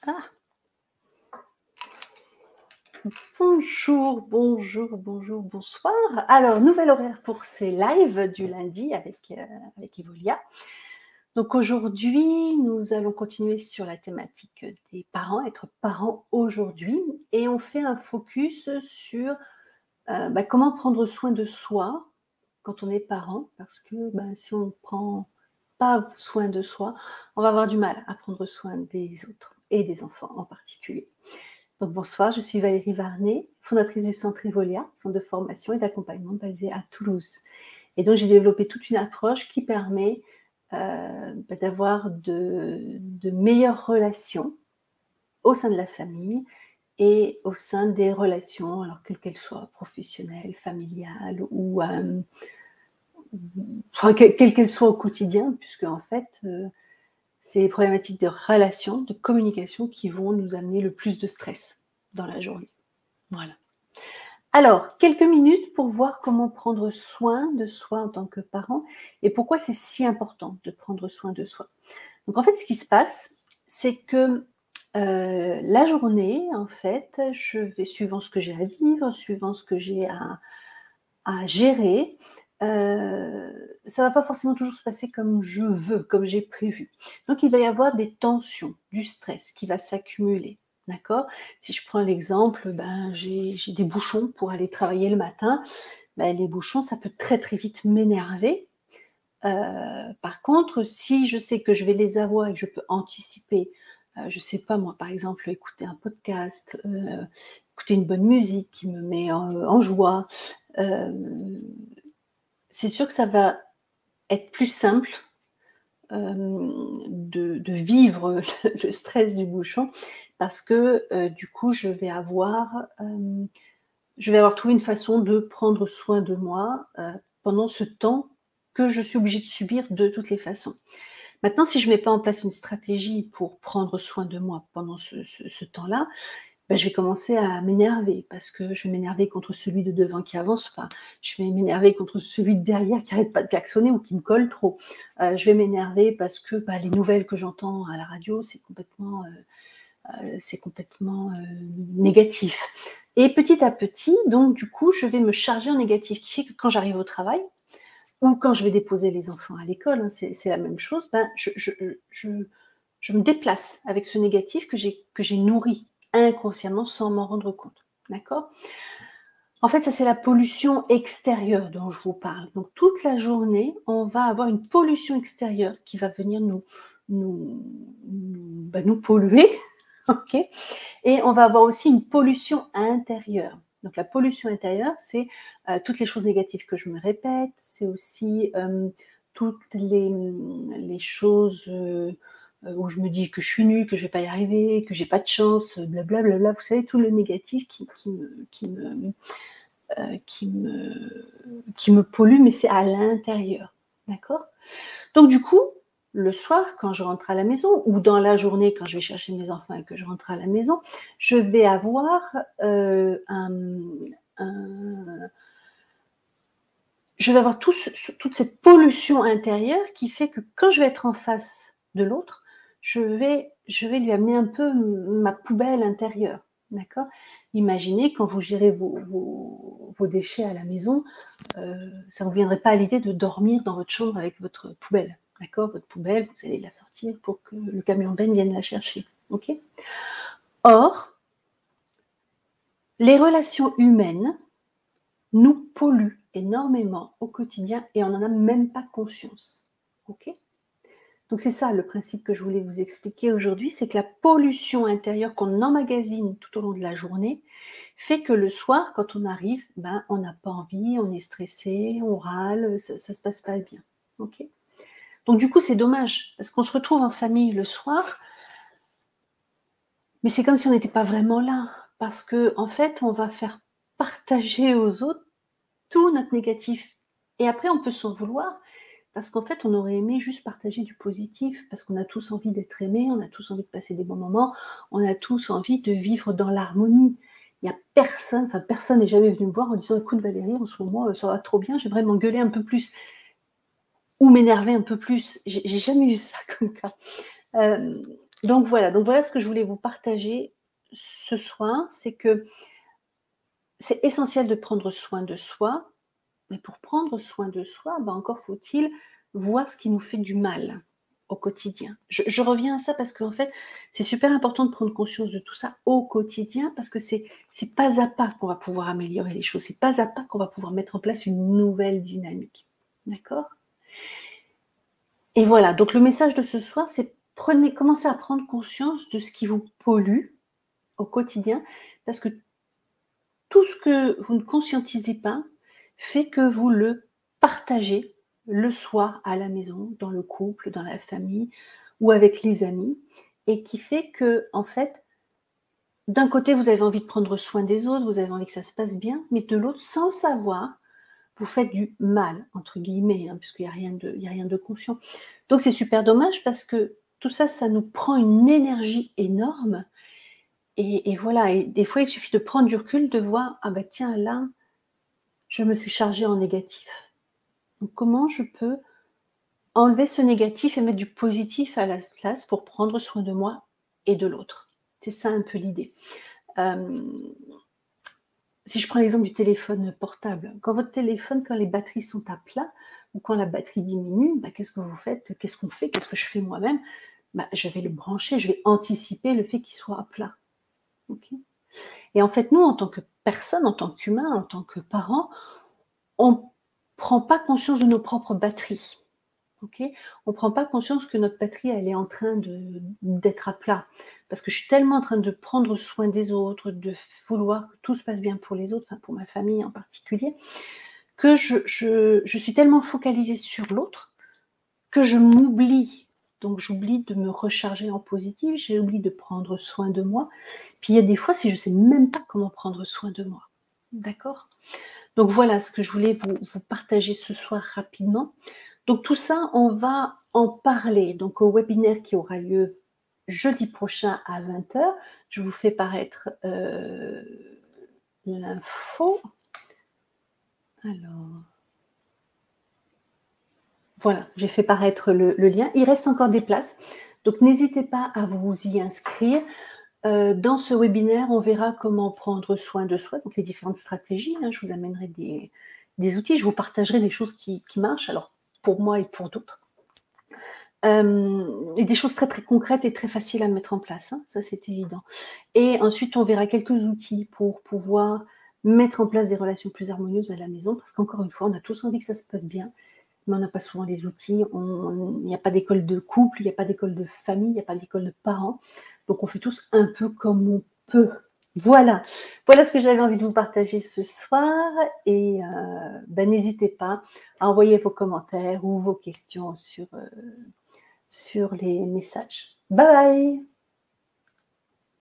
Ah. Bonjour, bonjour, bonjour, bonsoir. Alors, nouvel horaire pour ces lives du lundi avec Evolia. Donc aujourd'hui, nous allons continuer sur la thématique des parents, être parent aujourd'hui. Et on fait un focus sur comment prendre soin de soi quand on est parent. Parce que si on ne prend pas soin de soi, on va avoir du mal à prendre soin des autres et des enfants en particulier. Donc bonsoir, je suis Valérie Varnet, fondatrice du Centre Evolia, centre de formation et d'accompagnement basé à Toulouse. Et donc j'ai développé toute une approche qui permet d'avoir de meilleures relations au sein de la famille et au sein des relations, alors quelles qu'elles soient, professionnelles, familiales ou quelles qu'elles soient au quotidien, puisque en fait c'est les problématiques de relations, de communication qui vont nous amener le plus de stress dans la journée. Voilà. Alors, quelques minutes pour voir comment prendre soin de soi en tant que parent et pourquoi c'est si important de prendre soin de soi. Donc en fait, ce qui se passe, c'est que la journée, en fait, je vais, suivant ce que j'ai à vivre, suivant ce que j'ai à gérer, ça ne va pas forcément toujours se passer comme je veux, comme j'ai prévu. Donc il va y avoir des tensions, du stress qui va s'accumuler. D'accord ? Si je prends l'exemple, j'ai des bouchons pour aller travailler le matin. Les bouchons, ça peut très très vite m'énerver. Par contre, si je sais que je vais les avoir et que je peux anticiper, je sais pas moi, par exemple, écouter un podcast, écouter une bonne musique qui me met en joie, c'est sûr que ça va être plus simple de vivre le stress du bouchon parce que du coup, je vais avoir trouvé une façon de prendre soin de moi pendant ce temps que je suis obligée de subir de toutes les façons. Maintenant, si je ne mets pas en place une stratégie pour prendre soin de moi pendant ce temps-là, je vais commencer à m'énerver parce que je vais m'énerver contre celui de devant qui avance, enfin, je vais m'énerver contre celui de derrière qui n'arrête pas de klaxonner ou qui me colle trop. Je vais m'énerver parce que les nouvelles que j'entends à la radio, c'est complètement négatif. Et petit à petit, donc du coup, je vais me charger en négatif, qui fait que quand j'arrive au travail, ou quand je vais déposer les enfants à l'école, c'est la même chose, je me déplace avec ce négatif que j'ai nourri inconsciemment sans m'en rendre compte. D'accord ? En fait, ça, c'est la pollution extérieure dont je vous parle. Donc, toute la journée, on va avoir une pollution extérieure qui va venir nous polluer. Okay ? Et on va avoir aussi une pollution intérieure. Donc, la pollution intérieure, c'est toutes les choses négatives que je me répète, c'est aussi toutes les choses où je me dis que je suis nulle, que je ne vais pas y arriver, que je n'ai pas de chance, blablabla. Vous savez, tout le négatif qui me pollue, mais c'est à l'intérieur. D'accord ? Donc, du coup, le soir, quand je rentre à la maison, ou dans la journée, quand je vais chercher mes enfants et que je rentre à la maison, je vais avoir toute cette pollution intérieure qui fait que quand je vais être en face de l'autre, je vais lui amener un peu ma poubelle intérieure. D'accord ? Imaginez quand vous gérez vos déchets à la maison, ça ne vous viendrait pas à l'idée de dormir dans votre chambre avec votre poubelle. D'accord ? Votre poubelle, vous allez la sortir pour que le camion Ben vienne la chercher. Ok ? Or, les relations humaines nous polluent énormément au quotidien et on n'en a même pas conscience. Ok ? Donc c'est ça le principe que je voulais vous expliquer aujourd'hui, c'est que la pollution intérieure qu'on emmagasine tout au long de la journée fait que le soir, quand on arrive, on n'a pas envie, on est stressé, on râle, ça se passe pas bien. Ok ? Donc du coup, c'est dommage, parce qu'on se retrouve en famille le soir, mais c'est comme si on n'était pas vraiment là, parce que en fait, on va faire partager aux autres tout notre négatif. Et après, on peut s'en vouloir, parce qu'en fait, on aurait aimé juste partager du positif, parce qu'on a tous envie d'être aimés, on a tous envie de passer des bons moments, on a tous envie de vivre dans l'harmonie. Il n'y a personne n'est jamais venu me voir en disant « Écoute Valérie, en ce moment, ça va trop bien, j'aimerais m'engueuler un peu plus. » Ou m'énerver un peu plus. J'ai jamais eu ça comme cas. Donc voilà ce que je voulais vous partager ce soir, c'est que c'est essentiel de prendre soin de soi, mais pour prendre soin de soi, encore faut-il voir ce qui nous fait du mal au quotidien. Je reviens à ça parce qu'en fait, c'est super important de prendre conscience de tout ça au quotidien parce que c'est pas à pas qu'on va pouvoir améliorer les choses, c'est pas à pas qu'on va pouvoir mettre en place une nouvelle dynamique. D'accord? Et voilà, donc le message de ce soir, c'est commencez à prendre conscience de ce qui vous pollue au quotidien parce que tout ce que vous ne conscientisez pas fait que vous le partagez le soir à la maison, dans le couple, dans la famille ou avec les amis et qui fait que, en fait, d'un côté, vous avez envie de prendre soin des autres, vous avez envie que ça se passe bien, mais de l'autre, sans le savoir, vous faites du «mal» entre guillemets, hein, puisqu'il y a rien de conscient. Donc c'est super dommage parce que tout ça, ça nous prend une énergie énorme et voilà, et des fois, il suffit de prendre du recul, de voir: «Ah bah tiens, là, je me suis chargée en négatif. Donc comment je peux enlever ce négatif et mettre du positif à la place pour prendre soin de moi et de l'autre?» C'est ça un peu l'idée. Hem, Si je prends l'exemple du téléphone portable, quand votre téléphone, quand les batteries sont à plat ou quand la batterie diminue, qu'est-ce que vous faites? Qu'est-ce qu'on fait? Qu'est-ce que je fais moi-même? Je vais le brancher, je vais anticiper le fait qu'il soit à plat. OK? Et en fait, nous, en tant que personne, en tant qu'humain, en tant que parents, on prend pas conscience de nos propres batteries. OK? On prend pas conscience que notre batterie, elle est en train d'être à plat. Parce que je suis tellement en train de prendre soin des autres, de vouloir que tout se passe bien pour les autres, enfin pour ma famille en particulier, que je suis tellement focalisée sur l'autre que je m'oublie. Donc j'oublie de me recharger en positif, j'oublie de prendre soin de moi. Puis il y a des fois, si je sais même pas comment prendre soin de moi. D'accord? Donc voilà ce que je voulais vous partager ce soir rapidement. Donc tout ça, on va en parler donc au webinaire qui aura lieu jeudi prochain à 20h. Je vous fais paraître, l'info. Alors, voilà, j'ai fait paraître le lien. Il reste encore des places, donc n'hésitez pas à vous y inscrire. Dans ce webinaire, on verra comment prendre soin de soi, donc les différentes stratégies, hein. Je vous amènerai des outils, je vous partagerai des choses qui marchent, alors pour moi et pour d'autres. Et des choses très, très concrètes et très faciles à mettre en place, hein, ça c'est évident. Et ensuite, on verra quelques outils pour pouvoir mettre en place des relations plus harmonieuses à la maison, parce qu'encore une fois, on a tous envie que ça se passe bien, mais on n'a pas souvent les outils. Il n'y a pas d'école de couple, il n'y a pas d'école de famille, il n'y a pas d'école de parents. Donc on fait tous un peu comme on peut. Voilà, voilà ce que j'avais envie de vous partager ce soir. Et n'hésitez pas à envoyer vos commentaires ou vos questions sur les messages. Bye bye!